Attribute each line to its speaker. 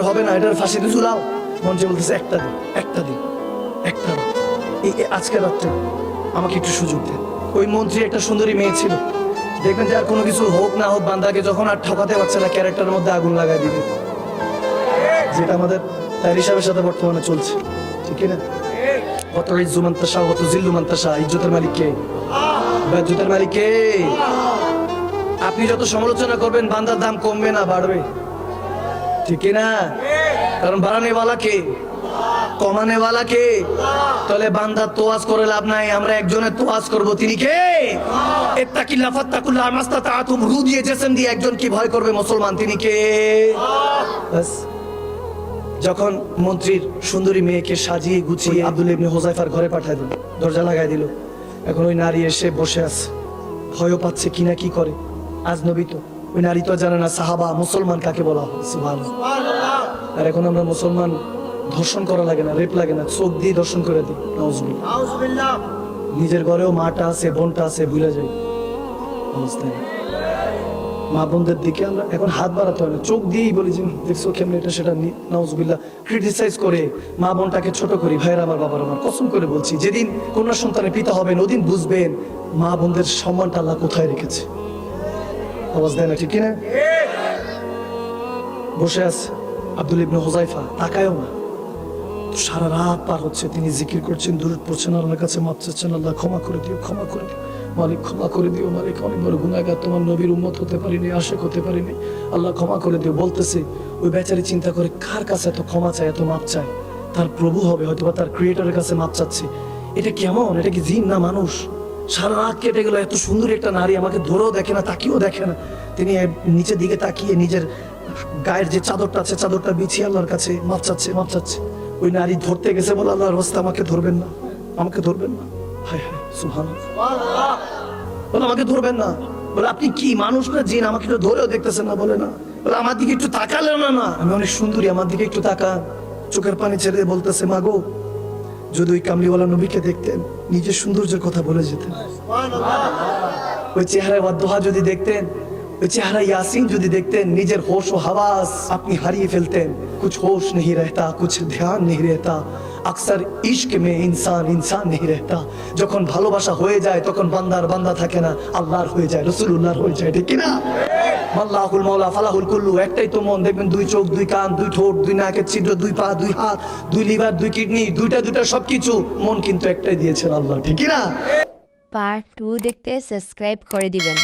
Speaker 1: হবে না, এটার ফাঁসিতে ঝুলাও। মঞ্চে বলতেছে একটা দিন, একটা দিন, একটা দিন, এই আজকের রাত্রে আমাকে একটু সুযোগ দেন। ওই মন্ত্রী একটা সুন্দরী মেয়ে ছিল, দেখবেন যে আর কোনো কিছু হোক না হোক বান্দাকে যখন আর ঠকাতে পারছে না ক্যারেক্টারের মধ্যে আগুন লাগাই দিবে, যেটা আমাদের তার হিসাবের সাথে বর্তমানে চলছে, ঠিক না? কত ইজ্জু মান্তাসা, কত জিল্লু মান্তাসা। ইজ্জতের মালিক কে? ইজ্জতের মালিক কে? আপনি যত সমালোচনা করবেন বান্দার দাম কমবে না বাড়বে, ঠিক না? কারণ বাড়ানে ওয়ালা কে, কমানে ওয়ালা কে? তাহলে বান্দার তোয়াজ করে লাভ নাই, আমরা একজনের তোয়াজ করব, তিনি কে? ইত্তাকিল্লাহ ফাত্তাকুল্লাহ মাস্তাতাতুম, রু দিয়ে জেসম দিয়ে একজন কি ভয় করবে মুসলমান, তিনি কে? বাস। যখন মন্ত্রীর সুন্দরী মেয়েকে সাজিয়ে গুছিয়ে আব্দুল্লাহ ইবনে হুযায়ফার ঘরে পাঠিয়ে দিল, দরজা লাগাই দিল, এখন ওই নারী এসে বসে আছে, ভয়ও পাচ্ছে কি না কি করে। আজনবী তো, ওই নারী তো জানে না সাহাবা মুসলমান কাকে বলা হয়। সুবহানাল্লাহ। আর এখন আমরা মুসলমান, ধর্ষণ করা লাগে না, রেপ লাগে না, চোখ দিয়ে ধর্ষণ করে দিই। নাউজুবিল্লাহ। নিজের ঘরেও মাটা আছে, বোনটা আছে, ভুলে যাই। অবস্থা মা বোনদের দিকে আমরা এখন হাত বাড়াতে হয় না, চোখ দিয়েই বলি যে দেখছো কেমন এটা সেটা। নাউজুবিল্লাহ। ক্রিটিসাইজ করে মা বোনটাকে ছোট করি। ভাইয়ের আমার, বাবার আমার, কসম করে বলছি যেদিন কন্যা সন্তানের পিতা হবেন ওদিন বুঝবেন মা বোনদের সম্মানটা আল্লাহ কোথায় রেখেছে। আওয়াজ দেয় না, ঠিক কিনা? বসে আছে আব্দুল্লাহ ইবনে হুযায়ফা, তাকায়ও না। সারা রাত পার হচ্ছে, তিনি জিকির করছেন, দুরূদ পড়ছেন, আল্লাহর কাছে মাপ চাচ্ছেন, আল্লাহ ক্ষমা করে দিও, ক্ষমা করে দিও মালিক, ক্ষমা করে দিও মালিক, অনেক বড় গুনাহগার, তোমার নবীর উম্মত হতে পারিনি, আশিক হতে পারিনি, আল্লাহ ক্ষমা করে দিও। বলতেছে ওই বেচারি চিন্তা করে কার কাছে এত ক্ষমা চায়, এত মাপ চায়? তার প্রভু হবে হয়তো, বা তার ক্রিয়েটরের কাছে মাপ চাচ্ছে। এটা কেমন? এটা কি জিন না মানুষ? সারা রাত কেটে গেল, এত সুন্দর একটা নারী আমাকে ধরেও দেখে না, তাকিয়েও দেখে না। তিনি নিচের দিকে তাকিয়ে নিজের গায়ের যে চাদরটা আছে চাদরটা বিছিয়ে আল্লাহর কাছে মাপ চাচ্ছে, মাপ চাচ্ছে। ওই নারী ধরতে গেছে, বলে আল্লাহর রাস্তা আমাকে ধরবেন না, আমাকে ধরবেন না। হায় হায়, সুবহানাল্লাহ। বলে আমাকে ধরবেন না। বলে আপনি কি মানুষ না জিন? আমাকে একটু ধরেও দেখতেছেন না? বলে না। বলে আমার দিকে একটু তাকালেন না? না, আমি অনেক সুন্দরী, আমার দিকে একটু তাকান। চোখের পানি ছেড়ে বলতেছে মা গো, যদি ওই কামলিওয়ালা নবীকে দেখতেন নিজের সৌন্দর্যের কথা বলে যেতেন। ওই চেহারায় ওয়াদ্দোহা যদি দেখতেন, ওই চেহারা ইয়াসিন যদি দেখতেন, নিজের হোশ ও হাওয়াস আপনি হারিয়ে ফেলতেন। কুছ হোশ नहीं रहता, कुछ ध्यान नहीं रहता, अक्सर इश्क में इंसान इंसान नहीं रहता। যখন ভালোবাসা হয়ে যায় তখন বান্দার বান্দা থাকে না, আল্লাহর হয়ে যায়, রাসূলুল্লাহর হয়ে যায়, ঠিক কি না? আল্লাহুল মাওলা ফালাহুল কুল্লু। একটাই তো মন, দেখবেন দুই চোখ, দুই কান, দুই ঠোঁট, দুই নাকের ছিদ্র, দুই পা, দুই হাত, দুই লিভার, দুই কিডনি, দুইটা সবকিছু, মন কিন্তু একটাই দিয়েছেন আল্লাহ, ঠিক কি না?
Speaker 2: পার্ট 2 দেখতে সাবস্ক্রাইব করে দিবেন।